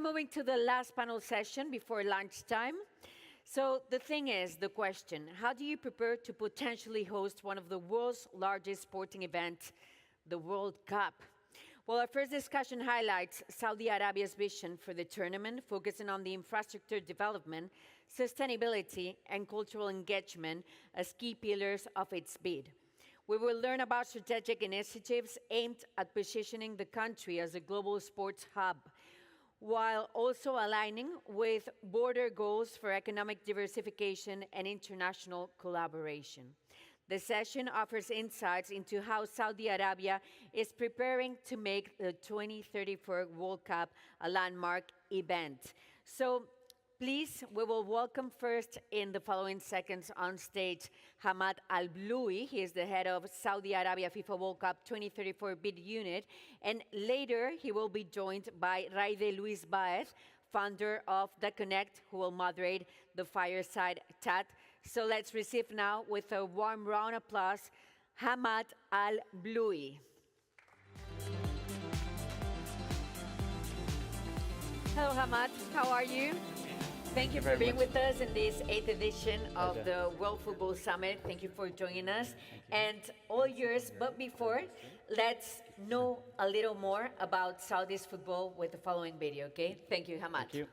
moving to the last panel session before lunchtime. So the thing is, the question, how do you prepare to potentially host one of the world's largest sporting events, the World Cup? Well, our first discussion highlights Saudi Arabia's vision for the tournament, focusing on the infrastructure development, sustainability, and cultural engagement as key pillars of its bid. We will learn about strategic initiatives aimed at positioning the country as a global sports hub, while also aligning with broader goals for economic diversification and international collaboration. The session offers insights into how Saudi Arabia is preparing to make the 2034 World Cup a landmark event. So please, we will welcome first in the following seconds on stage Hammad Albalawi. He is the head of Saudi Arabia FIFA World Cup 2034 bid unit. And later, he will be joined by Rayde Baez, founder of The Connect, who will moderate the fireside chat. So let's receive now, with a warm round of applause, Hammad Albalawi. Hello, Hammad. How are you? Thank you for being with us in this 8th edition of the World Football Summit. Thank you for joining us. And all yours, but before, let's know a little more about Saudi's football with the following video, okay? Thank you, Hammad. Thank you.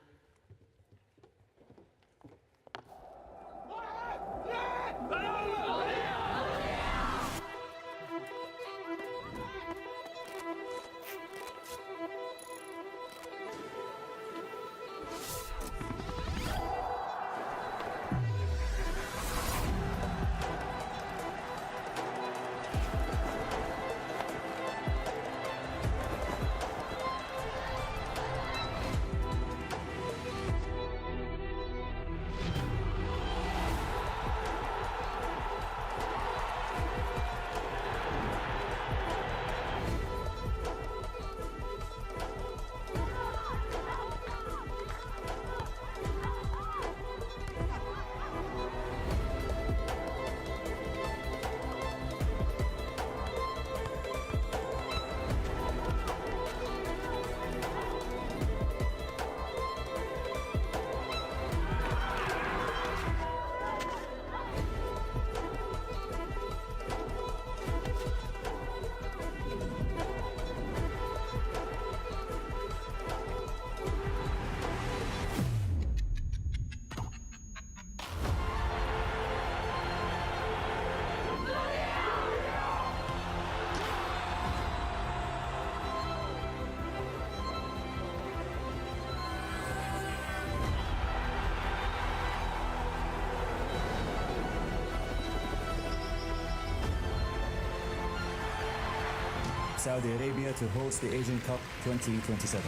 Saudi Arabia to host the Asian Cup 2027.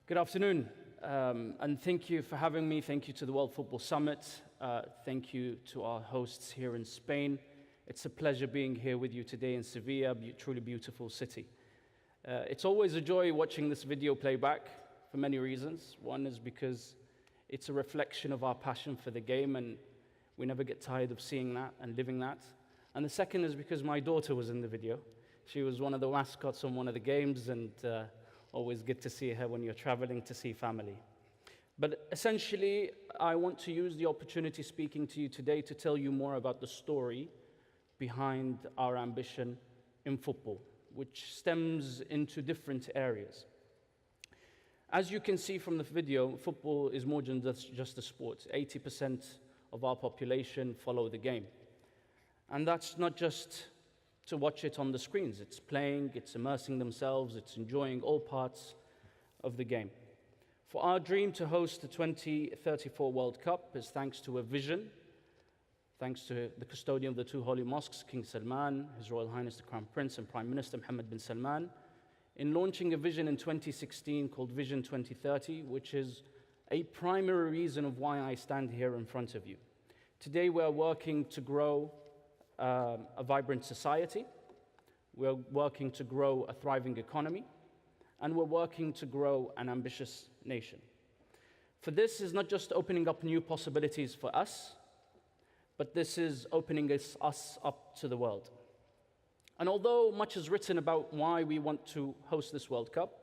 Good afternoon, and thank you for having me. Thank you to the World Football Summit. Thank you to our hosts here in Spain. It's a pleasure being here with you today in Sevilla, truly beautiful city. It's always a joy watching this video playback for many reasons. One is because it's a reflection of our passion for the game, and we never get tired of seeing that and living that. And the second is because my daughter was in the video. She was one of the mascots on one of the games, and always good to see her when you're traveling to see family. But essentially, I want to use the opportunity speaking to you today to tell you more about the story behind our ambition in football, which stems into different areas. As you can see from the video, football is more than just a sport. 80% of our population follow the game. And that's not just to watch it on the screens. It's playing, it's immersing themselves, it's enjoying all parts of the game. For our dream to host the 2034 World Cup is thanks to a vision, thanks to the custodian of the two holy mosques, King Salman, His Royal Highness the Crown Prince, and Prime Minister Mohammed bin Salman, in launching a vision in 2016 called Vision 2030, which is a primary reason of why I stand here in front of you. Today we are working to grow a vibrant society, we're working to grow a thriving economy, and we're working to grow an ambitious nation. For this is not just opening up new possibilities for us, but this is opening us up to the world. And although much is written about why we want to host this World Cup,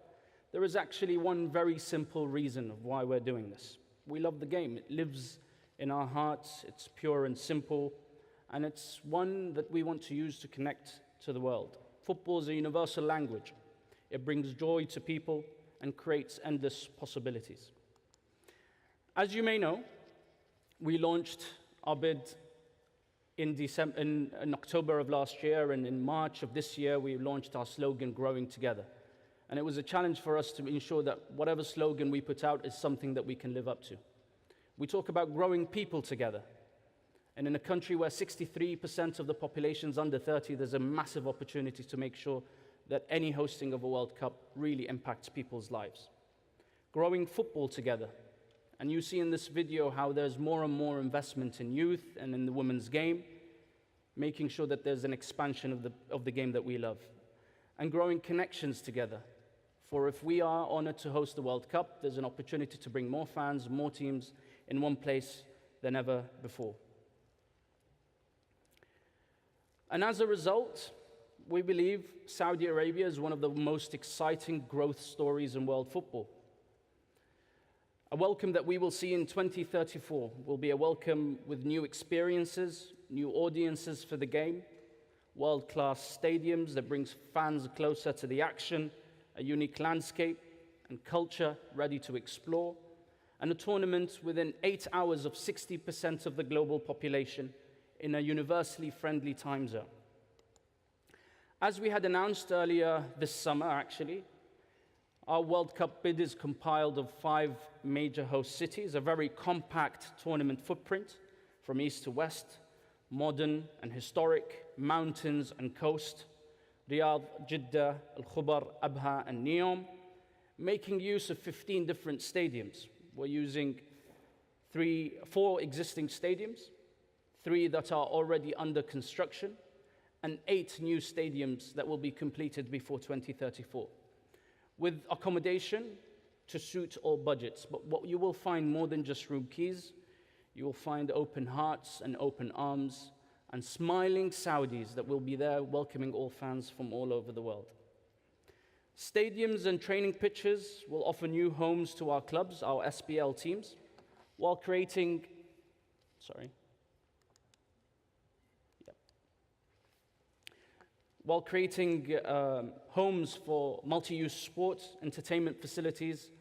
there is actually one very simple reason of why we're doing this. We love the game. It lives in our hearts. It's pure and simple. And it's one that we want to use to connect to the world. Football is a universal language. It brings joy to people and creates endless possibilities. As you may know, we launched our bid in October of last year, and in March of this year, we launched our slogan, Growing Together. And it was a challenge for us to ensure that whatever slogan we put out is something that we can live up to. We talk about growing people together. And in a country where 63% of the population is under 30, there's a massive opportunity to make sure that any hosting of a World Cup really impacts people's lives. Growing football together. And you see in this video how there's more and more investment in youth and in the women's game, making sure that there's an expansion of the game that we love. And growing connections together. For if we are honored to host the World Cup, there's an opportunity to bring more fans, more teams in one place than ever before. And as a result, we believe Saudi Arabia is one of the most exciting growth stories in world football. A welcome that we will see in 2034 will be a welcome with new experiences, new audiences for the game, world-class stadiums that brings fans closer to the action, a unique landscape and culture ready to explore, and a tournament within 8 hours of 60% of the global population in a universally friendly time zone. As we had announced earlier this summer, actually, our World Cup bid is compiled of 5 major host cities, a very compact tournament footprint from east to west, modern and historic, mountains and coast, Riyadh, Jeddah, Al-Khubar, Abha, and Neom, making use of 15 different stadiums. We're using 4 existing stadiums, 3 that are already under construction, and 8 new stadiums that will be completed before 2034, with accommodation to suit all budgets. But what you will find more than just room keys, you will find open hearts and open arms and smiling Saudis that will be there welcoming all fans from all over the world. Stadiums and training pitches will offer new homes to our clubs, our SPL teams, while creating, homes for multi-use sports, entertainment facilities,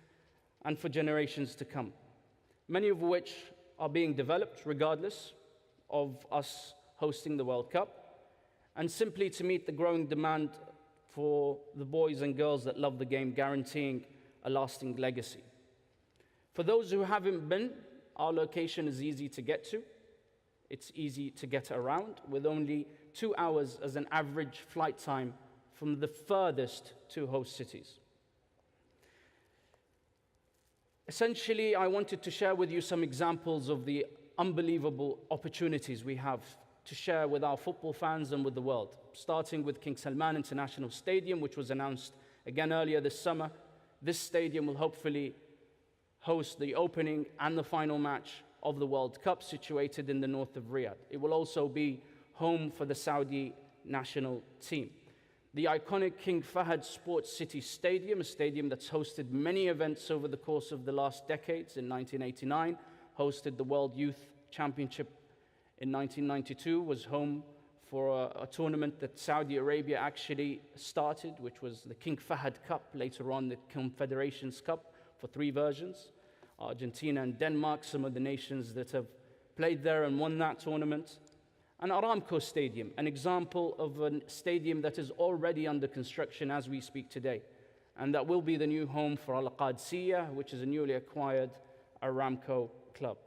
and for generations to come, many of which are being developed regardless of us hosting the World Cup, and simply to meet the growing demand for the boys and girls that love the game, guaranteeing a lasting legacy. For those who haven't been, our location is easy to get to. It's easy to get around, with only 2 hours as an average flight time from the furthest 2 host cities. Essentially, I wanted to share with you some examples of the unbelievable opportunities we have to share with our football fans and with the world, starting with King Salman International Stadium, which was announced again earlier this summer. This stadium will hopefully host the opening and the final match of the World Cup, situated in the north of Riyadh. It will also be home for the Saudi national team. The iconic King Fahd Sports City Stadium, a stadium that's hosted many events over the course of the last decades. In 1989, hosted the World Youth Championship. In 1992, was home for a tournament that Saudi Arabia actually started, which was the King Fahd Cup, later on the Confederations Cup, for 3 versions. Argentina and Denmark, some of the nations that have played there and won that tournament. And Aramco Stadium, an example of a stadium that is already under construction as we speak today, and that will be the new home for Al Qadsiya, which is a newly acquired Aramco club.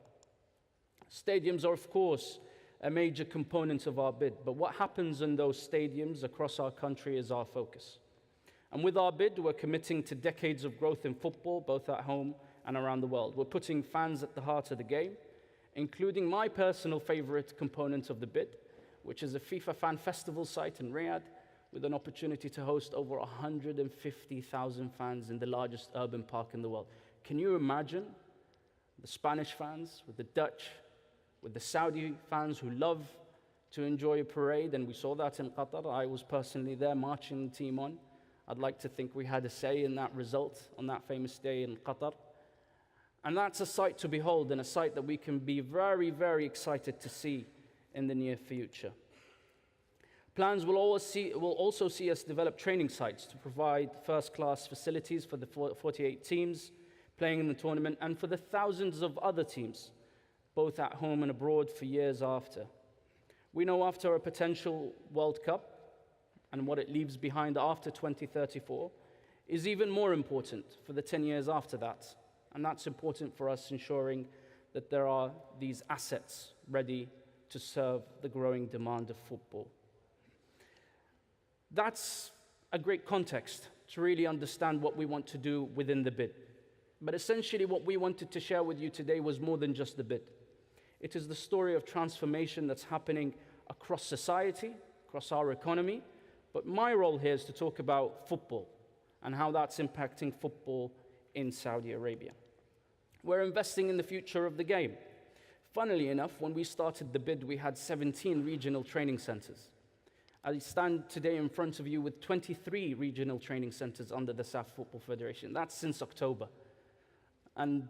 Stadiums are, of course, a major component of our bid, but what happens in those stadiums across our country is our focus. And with our bid, we're committing to decades of growth in football, both at home and around the world. We're putting fans at the heart of the game, including my personal favorite component of the bid, which is a FIFA Fan Festival site in Riyadh, with an opportunity to host over 150,000 fans in the largest urban park in the world. Can you imagine the Spanish fans, with the Dutch, with the Saudi fans who love to enjoy a parade, and we saw that in Qatar. I was personally there marching the team on. I'd like to think we had a say in that result on that famous day in Qatar. And that's a sight to behold, and a sight that we can be very, very excited to see in the near future. Plans will also see us develop training sites to provide first-class facilities for the 48 teams playing in the tournament and for the thousands of other teams, both at home and abroad, for years after. We know after a potential World Cup and what it leaves behind after 2034 is even more important for the 10 years after that. And that's important for us, ensuring that there are these assets ready to serve the growing demand of football. That's a great context to really understand what we want to do within the bid. But essentially what we wanted to share with you today was more than just the bid. It is the story of transformation that's happening across society, across our economy. But my role here is to talk about football and how that's impacting football in Saudi Arabia. We're investing in the future of the game. Funnily enough, when we started the bid, we had 17 regional training centers. I stand today in front of you with 23 regional training centers under the SAF Football Federation. That's since October. And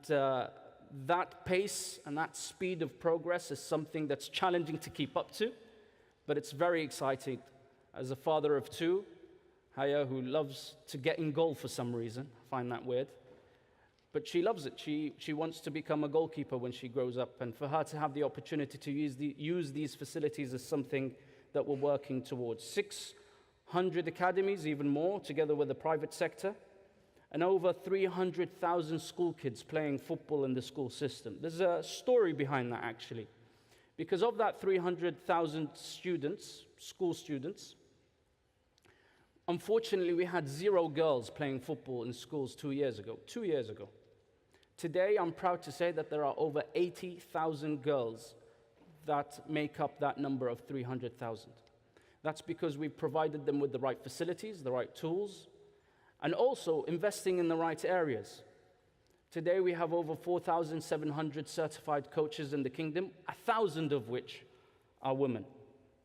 that pace and that speed of progress is something that's challenging to keep up to, but it's very exciting. As a father of two, Haya, who loves to get in goal for some reason, I find that weird, but she loves it. She wants to become a goalkeeper when she grows up, and for her to have the opportunity to use these facilities is something that we're working towards. 600 academies, even more, together with the private sector, and over 300,000 school kids playing football in the school system. There's a story behind that, actually. Because of that 300,000 students, school students, unfortunately, we had 0 girls playing football in schools 2 years ago. 2 years ago. Today, I'm proud to say that there are over 80,000 girls that make up that number of 300,000. That's because we've provided them with the right facilities, the right tools, and also investing in the right areas. Today, we have over 4,700 certified coaches in the kingdom, 1,000 of which are women.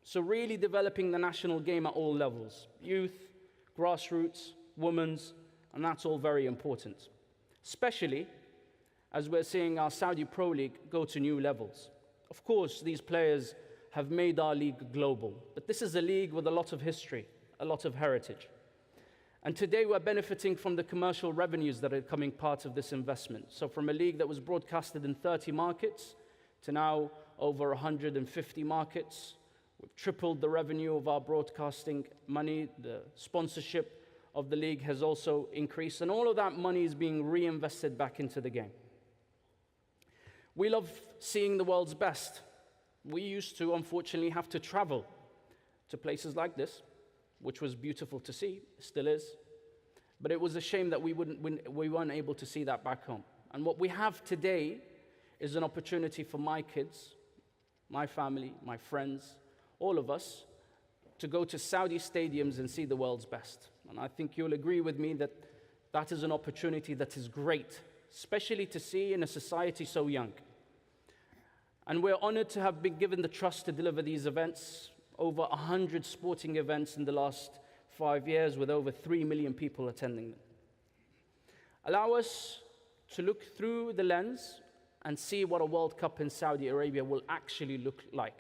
So really developing the national game at all levels, youth, grassroots, women's, and that's all very important. Especially as we're seeing our Saudi Pro League go to new levels. Of course, these players have made our league global, but this is a league with a lot of history, a lot of heritage. And today we're benefiting from the commercial revenues that are becoming part of this investment. So from a league that was broadcasted in 30 markets to now over 150 markets, we've tripled the revenue of our broadcasting money. The sponsorship of the league has also increased, and all of that money is being reinvested back into the game. We love seeing the world's best. We used to, unfortunately, have to travel to places like this, which was beautiful to see, still is. But it was a shame that we weren't able to see that back home. And what we have today is an opportunity for my kids, my family, my friends, all of us, to go to Saudi stadiums and see the world's best. And I think you'll agree with me that that is an opportunity that is great, especially to see in a society so young. And we're honored to have been given the trust to deliver these events, over 100 sporting events in the last 5 years with over 3 million people attending them. Allow us to look through the lens and see what a World Cup in Saudi Arabia will actually look like.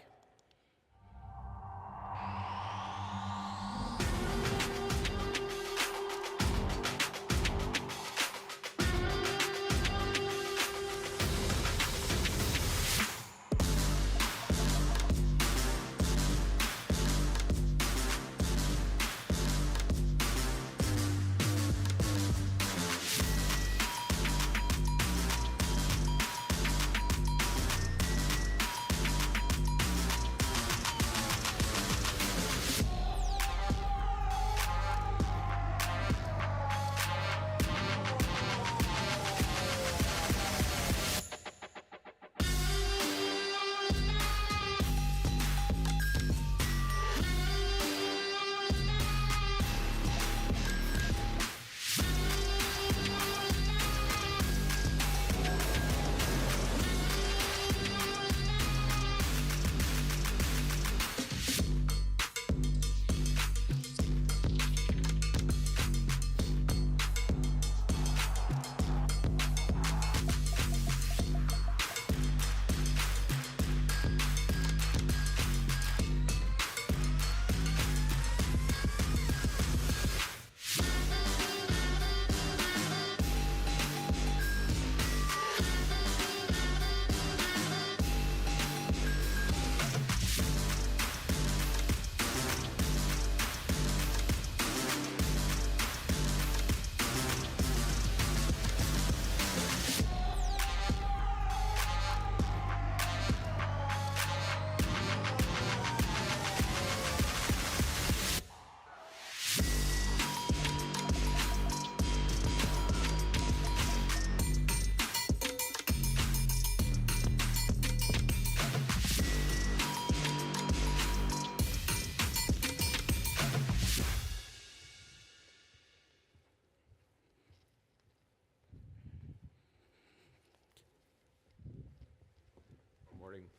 morning.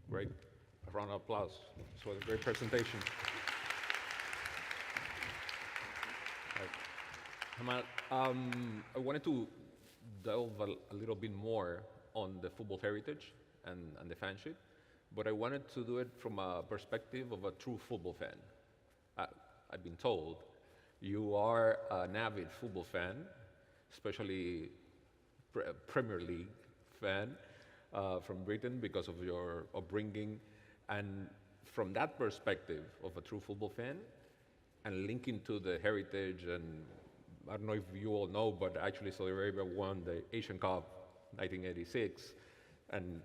Great. A round of applause. This was a great presentation. Hammad, I wanted to delve a little bit more on the football heritage and the fanship, but I wanted to do it from a perspective of a true football fan. I've been told you are an avid football fan, especially Premier League fan from Britain because of your upbringing. And from that perspective of a true football fan, and linking to the heritage, and I don't know if you all know, but actually Saudi Arabia won the Asian Cup 1986. And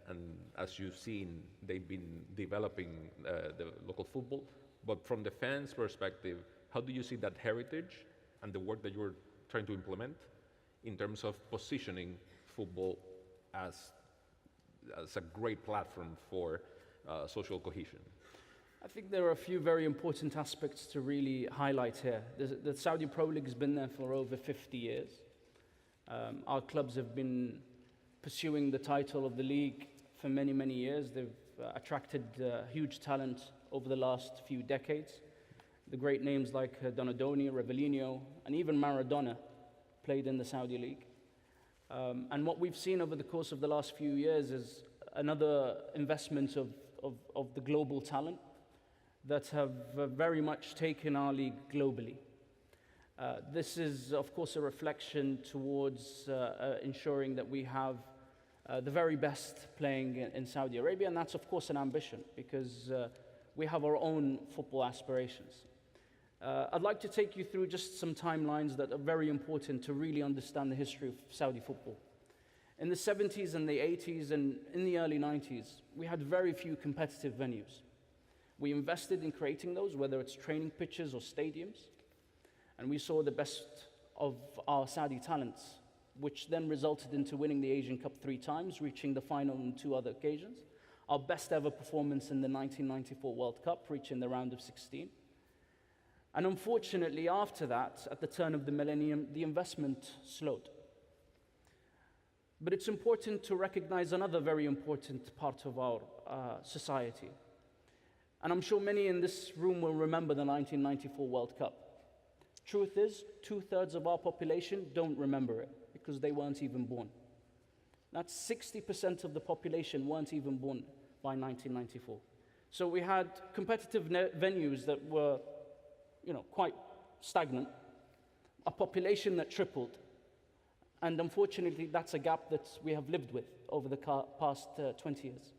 as you've seen, they've been developing the local football. But from the fans' perspective, how do you see that heritage and the work that you're trying to implement in terms of positioning football as a great platform for social cohesion? I think there are a few very important aspects to really highlight here. The Saudi Pro League has been there for over 50 years. Our clubs have been pursuing the title of the league for many, many years. They've attracted huge talent over the last few decades. The great names like Donadoni, Revellino, and even Maradona played in the Saudi League. And what we've seen over the course of the last few years is another investment of the global talent that have very much taken our league globally. This is, of course, a reflection towards ensuring that we have the very best playing in Saudi Arabia, and that's, of course, an ambition because we have our own football aspirations. I'd like to take you through just some timelines that are very important to really understand the history of Saudi football. In the 70s and the 80s and in the early 90s, we had very few competitive venues. We invested in creating those, whether it's training pitches or stadiums, and we saw the best of our Saudi talents, which then resulted into winning the Asian Cup 3 times, reaching the final on 2 other occasions. Our best ever performance in the 1994 World Cup, reaching the round of 16. And unfortunately, after that, at the turn of the millennium, the investment slowed. But it's important to recognize another very important part of our society. And I'm sure many in this room will remember the 1994 World Cup. Truth is, 2/3 of our population don't remember it because they weren't even born. That's 60% of the population weren't even born by 1994. So we had competitive venues that were, quite stagnant, a population that tripled, and unfortunately that's a gap that we have lived with over the past 20 years.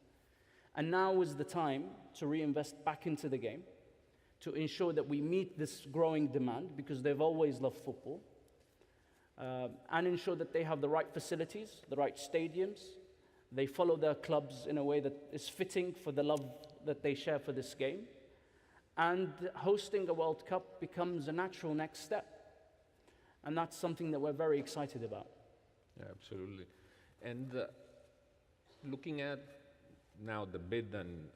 And now is the time to reinvest back into the game, to ensure that we meet this growing demand, because they've always loved football, and ensure that they have the right facilities, the right stadiums, they follow their clubs in a way that is fitting for the love that they share for this game, and hosting a World Cup becomes a natural next step. And that's something that we're very excited about. Yeah, absolutely. And looking at now the bid on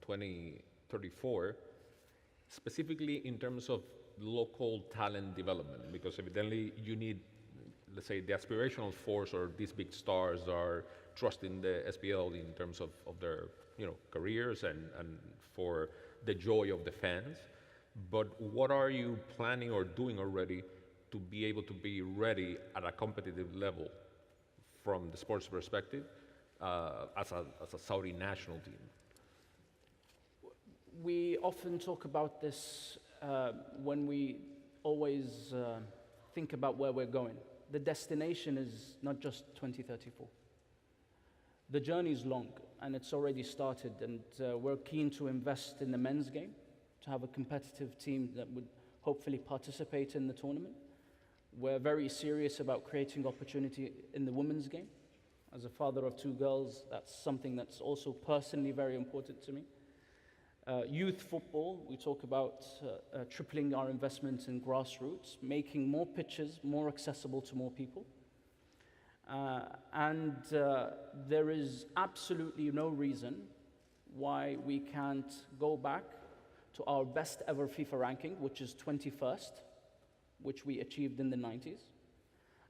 2034, specifically in terms of local talent development, because evidently you need, let's say, the aspirational force or these big stars are trusting the SPL in terms of their careers and for the joy of the fans. But what are you planning or doing already to be able to be ready at a competitive level from the sports perspective as a Saudi national team? We often talk about this when we always think about where we're going. The destination is not just 2034. The journey is long, and it's already started, and we're keen to invest in the men's game, to have a competitive team that would hopefully participate in the tournament. We're very serious about creating opportunity in the women's game. As a father of 2 girls, that's something that's also personally very important to me. Youth football, we talk about tripling our investments in grassroots, making more pitches more accessible to more people. And there is absolutely no reason why we can't go back to our best ever FIFA ranking, which is 21st, which we achieved in the 90s.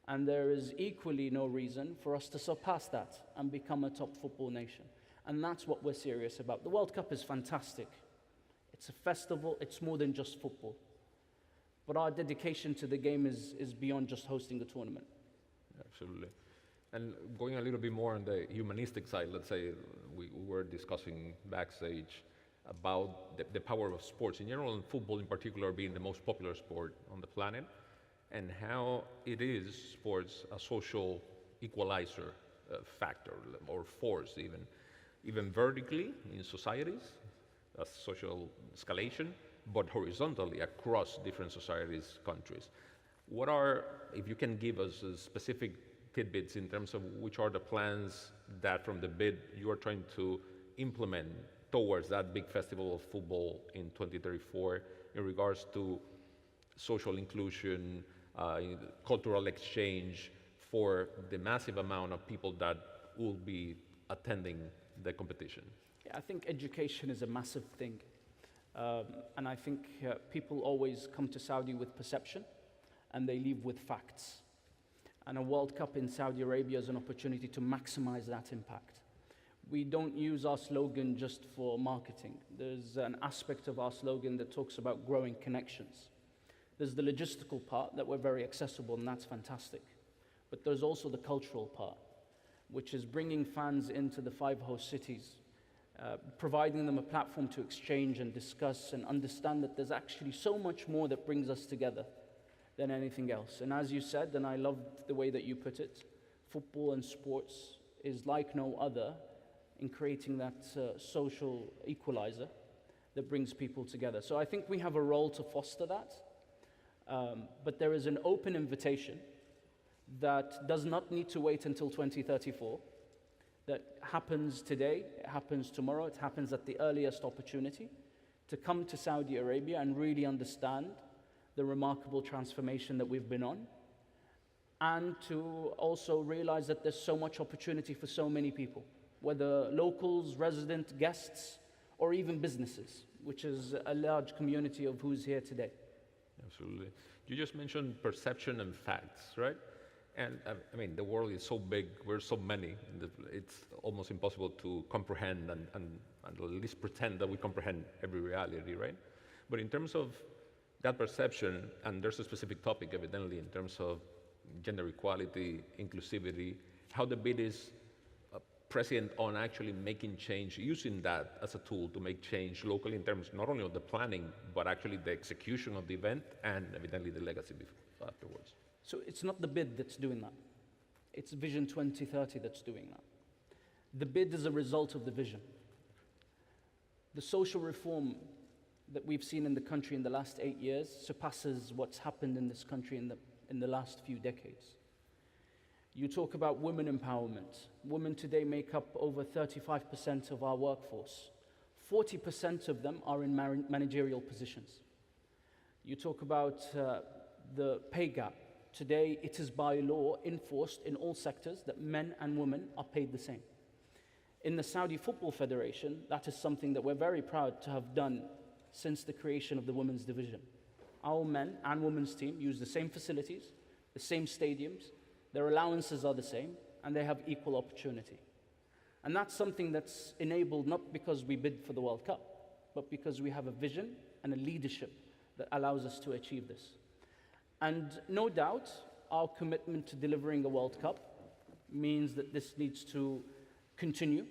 And there is equally no reason for us to surpass that and become a top football nation. And that's what we're serious about. The World Cup is fantastic. It's a festival, it's more than just football. But our dedication to the game is beyond just hosting the tournament. Absolutely. And going a little bit more on the humanistic side, let's say we were discussing backstage about the power of sports in general, and football in particular being the most popular sport on the planet, and how it is sports a social equalizer factor or force even vertically in societies, a social escalation, but horizontally across different societies, countries. What are, if you can give us specific tidbits in terms of which are the plans that from the bid you are trying to implement towards that big festival of football in 2034 in regards to social inclusion, cultural exchange for the massive amount of people that will be attending the competition? Yeah, I think education is a massive thing. And I think people always come to Saudi with perception and they leave with facts. And a World Cup in Saudi Arabia is an opportunity to maximize that impact. We don't use our slogan just for marketing. There's an aspect of our slogan that talks about growing connections. There's the logistical part that we're very accessible, and that's fantastic. But there's also the cultural part, which is bringing fans into the 5 host cities, providing them a platform to exchange and discuss and understand that there's actually so much more that brings us together than anything else. And as you said, and I loved the way that you put it, football and sports is like no other in creating that social equalizer that brings people together. So I think we have a role to foster that, but there is an open invitation that does not need to wait until 2034, that happens today, it happens tomorrow, it happens at the earliest opportunity, to come to Saudi Arabia and really understand the remarkable transformation that we've been on, and to also realize that there's so much opportunity for so many people, whether locals, resident guests, or even businesses, which is a large community of who's here today. Absolutely. You just mentioned perception and facts, right? And I mean, the world is so big, we're so many, it's almost impossible to comprehend and at least pretend that we comprehend every reality, right? But in terms of that perception, and there's a specific topic evidently in terms of gender equality, inclusivity, how the bid is prescient on actually making change, using that as a tool to make change locally in terms not only of the planning, but actually the execution of the event and evidently the legacy afterwards. So it's not the bid that's doing that. It's Vision 2030 that's doing that. The bid is a result of the vision. The social reform that we've seen in the country in the last 8 years surpasses what's happened in this country in the last few decades. You talk about women empowerment. Women today make up over 35% of our workforce. 40% of them are in managerial positions. You talk about the pay gap. Today, it is by law enforced in all sectors that men and women are paid the same. In the Saudi Football Federation, that is something that we're very proud to have done since the creation of the women's division. Our men and women's team use the same facilities, the same stadiums, their allowances are the same, and they have equal opportunity. And that's something that's enabled not because we bid for the World Cup, but because we have a vision and a leadership that allows us to achieve this. And no doubt, our commitment to delivering a World Cup means that this needs to continue,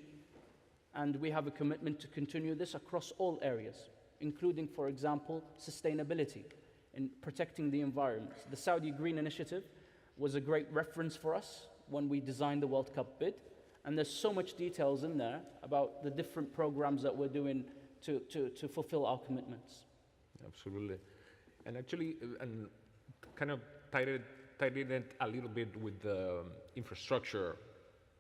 and we have a commitment to continue this across all areas, including, for example, sustainability in protecting the environment. The Saudi Green Initiative was a great reference for us when we designed the World Cup bid, and there's so much details in there about the different programs that we're doing to fulfill our commitments. Absolutely. And actually, and kind of tied it a little bit with the infrastructure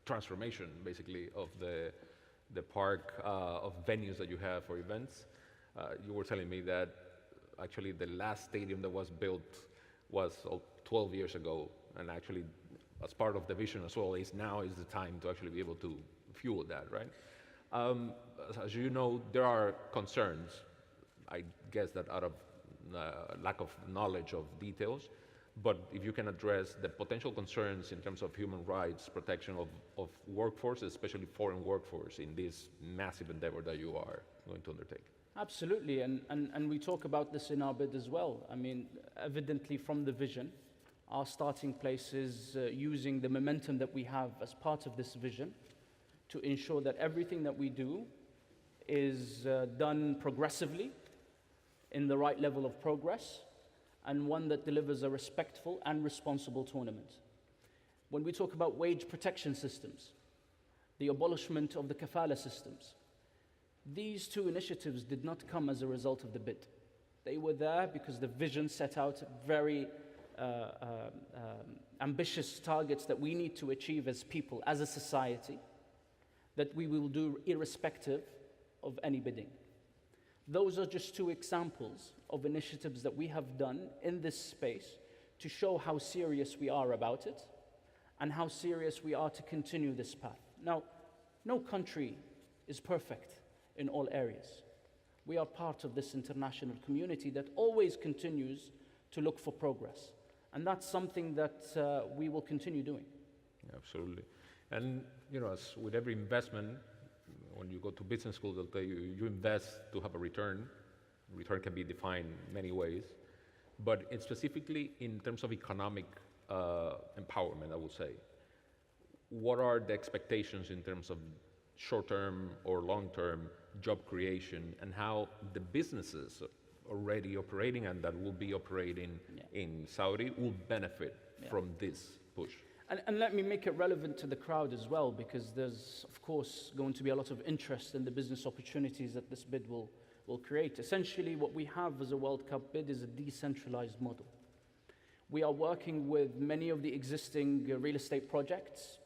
transformation, basically, of the park of venues that you have for events. You were telling me that actually the last stadium that was built was 12 years ago, and actually, as part of the vision as well, now is the time to actually be able to fuel that, right? As you know, there are concerns, I guess that out of lack of knowledge of details, But if you can address the potential concerns in terms of human rights, protection of workforce, especially foreign workforce, in this massive endeavor that you are going to undertake. Absolutely, and we talk about this in our bid as well. I mean, evidently from the vision, our starting place is using the momentum that we have as part of this vision to ensure that everything that we do is done progressively, in the right level of progress, and one that delivers a respectful and responsible tournament. When we talk about wage protection systems, the abolishment of the kafala systems, these two initiatives did not come as a result of the bid. They were there because the vision set out very ambitious targets that we need to achieve as people, as a society, that we will do irrespective of any bidding. Those are just two examples of initiatives that we have done in this space to show how serious we are about it and how serious we are to continue this path. Now, no country is perfect in all areas. We are part of this international community that always continues to look for progress. And that's something that we will continue doing. Absolutely. And as with every investment, when you go to business school, they'll tell you, you invest to have a return. Return can be defined many ways. But specifically in terms of economic empowerment, I would say, what are the expectations in terms of short-term or long-term job creation, and how the businesses already operating and that will be operating in Saudi will benefit from this push? And let me make it relevant to the crowd as well, because there's, of course, going to be a lot of interest in the business opportunities that this bid will create. Essentially, what we have as a World Cup bid is a decentralized model. We are working with many of the existing real estate projects.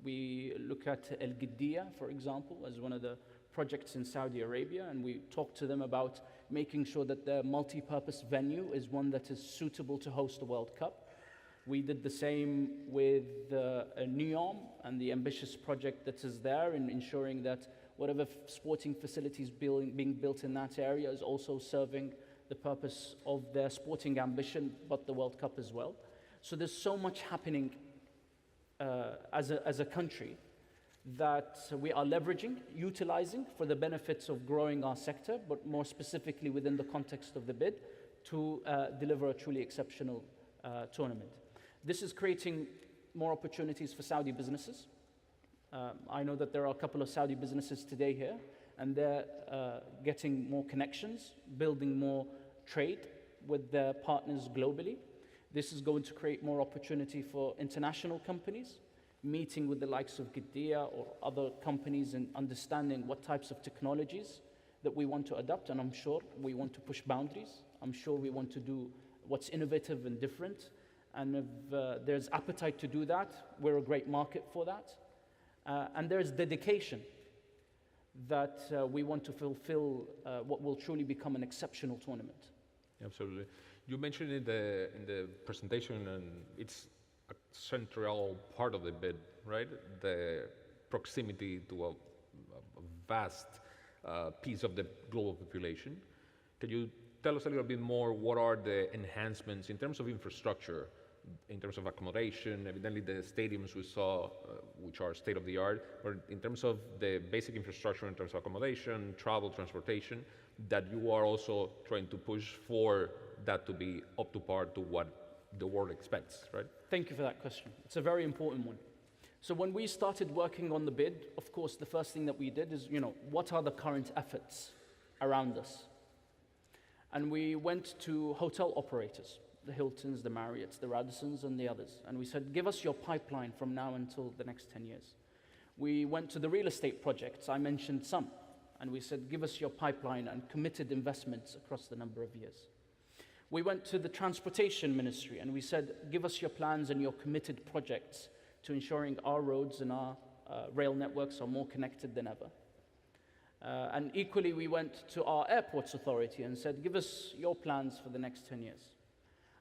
We look at Al Qiddiya, for example, as one of the projects in Saudi Arabia, and we talk to them about making sure that their multi-purpose venue is one that is suitable to host the World Cup. We did the same with NEOM and the ambitious project that is there in ensuring that whatever sporting facilities being built in that area is also serving the purpose of their sporting ambition, but the World Cup as well. So there's so much happening as a country that we are leveraging, utilizing for the benefits of growing our sector, but more specifically within the context of the bid, to deliver a truly exceptional tournament. This is creating more opportunities for Saudi businesses. I know that there are a couple of Saudi businesses today here, and they're getting more connections, building more trade with their partners globally. This is going to create more opportunity for international companies, meeting with the likes of Qiddiya or other companies and understanding what types of technologies that we want to adopt. And I'm sure we want to push boundaries. I'm sure we want to do what's innovative and different. And if there's appetite to do that, we're a great market for that. And there's dedication that we want to fulfill what will truly become an exceptional tournament. Absolutely. You mentioned in the presentation, and it's a central part of the bid, right? The proximity to a vast piece of the global population. Can you tell us a little bit more, what are the enhancements in terms of infrastructure, in terms of accommodation, evidently the stadiums we saw, which are state-of-the-art, or in terms of the basic infrastructure in terms of accommodation, travel, transportation, that you are also trying to push for that to be up to par to what the world expects, right? Thank you for that question. It's a very important one. So when we started working on the bid, of course, the first thing that we did is, what are the current efforts around us? And we went to hotel operators, the Hiltons, the Marriotts, the Radissons, and the others. And we said, give us your pipeline from now until the next 10 years. We went to the real estate projects, I mentioned some, and we said, give us your pipeline and committed investments across the number of years. We went to the transportation ministry, and we said, give us your plans and your committed projects to ensuring our roads and our rail networks are more connected than ever. And equally, we went to our airports authority and said, give us your plans for the next 10 years.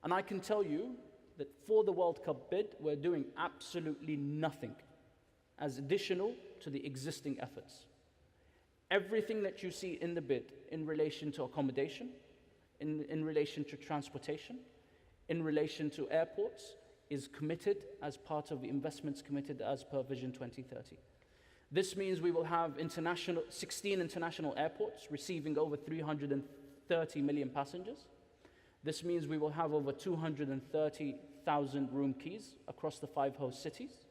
And I can tell you that for the World Cup bid, we're doing absolutely nothing as additional to the existing efforts. Everything that you see in the bid in relation to accommodation, in relation to transportation, in relation to airports is committed as part of the investments committed as per Vision 2030. This means we will have 16 international airports receiving over 330 million passengers. This means we will have over 230,000 room keys across the 5 host cities.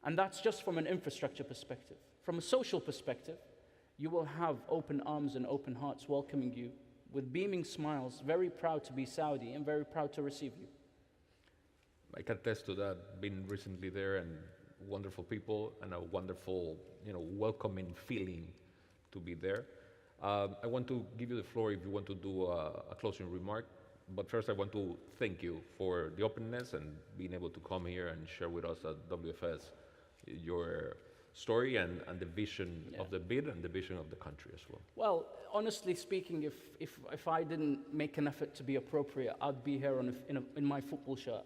And that's just from an infrastructure perspective. From a social perspective, you will have open arms and open hearts welcoming you with beaming smiles, very proud to be Saudi and very proud to receive you. I can attest to that, being recently there, and wonderful people and a wonderful, welcoming feeling to be there. I want to give you the floor if you want to do a closing remark. But first, I want to thank you for the openness and being able to come here and share with us at WFS your story and the vision of the bid and the vision of the country as well. Well, honestly speaking, if I didn't make an effort to be appropriate, I'd be here in my football shirt.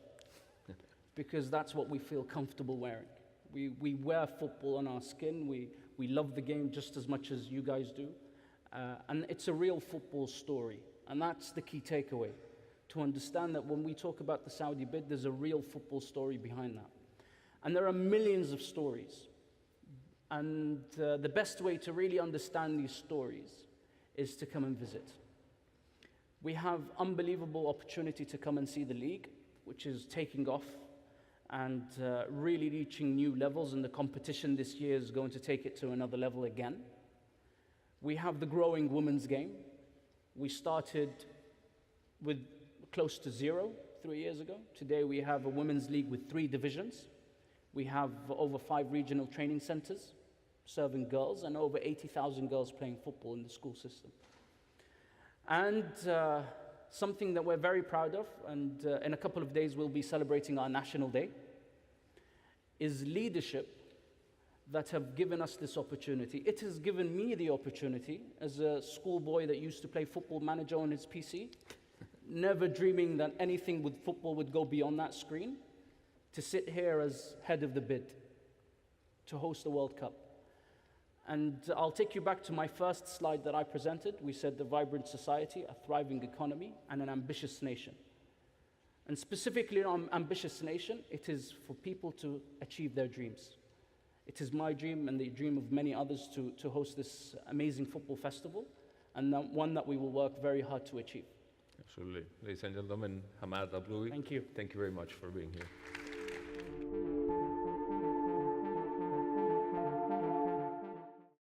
Because that's what we feel comfortable wearing. We wear football on our skin. We love the game just as much as you guys do. And it's a real football story. And that's the key takeaway, to understand that when we talk about the Saudi bid, there's a real football story behind that. And there are millions of stories. And the best way to really understand these stories is to come and visit. We have unbelievable opportunity to come and see the league, which is taking off and really reaching new levels, and the competition this year is going to take it to another level again. We have the growing women's game. We started with close to 0 3 years ago. Today we have a women's league with 3 divisions. We have over 5 regional training centers serving girls and over 80,000 girls playing football in the school system. And something that we're very proud of, and in a couple of days we'll be celebrating our National Day, is leadership that have given us this opportunity. It has given me the opportunity, as a schoolboy that used to play Football Manager on his PC, never dreaming that anything with football would go beyond that screen, to sit here as head of the bid, to host the World Cup. And I'll take you back to my first slide that I presented. We said the vibrant society, a thriving economy, and an ambitious nation. And specifically on ambitious nation, it is for people to achieve their dreams. It is my dream and the dream of many others to host this amazing football festival, and one that we will work very hard to achieve. Absolutely. Ladies and gentlemen, Hammad Albalawi. Thank you. Thank you very much for being here.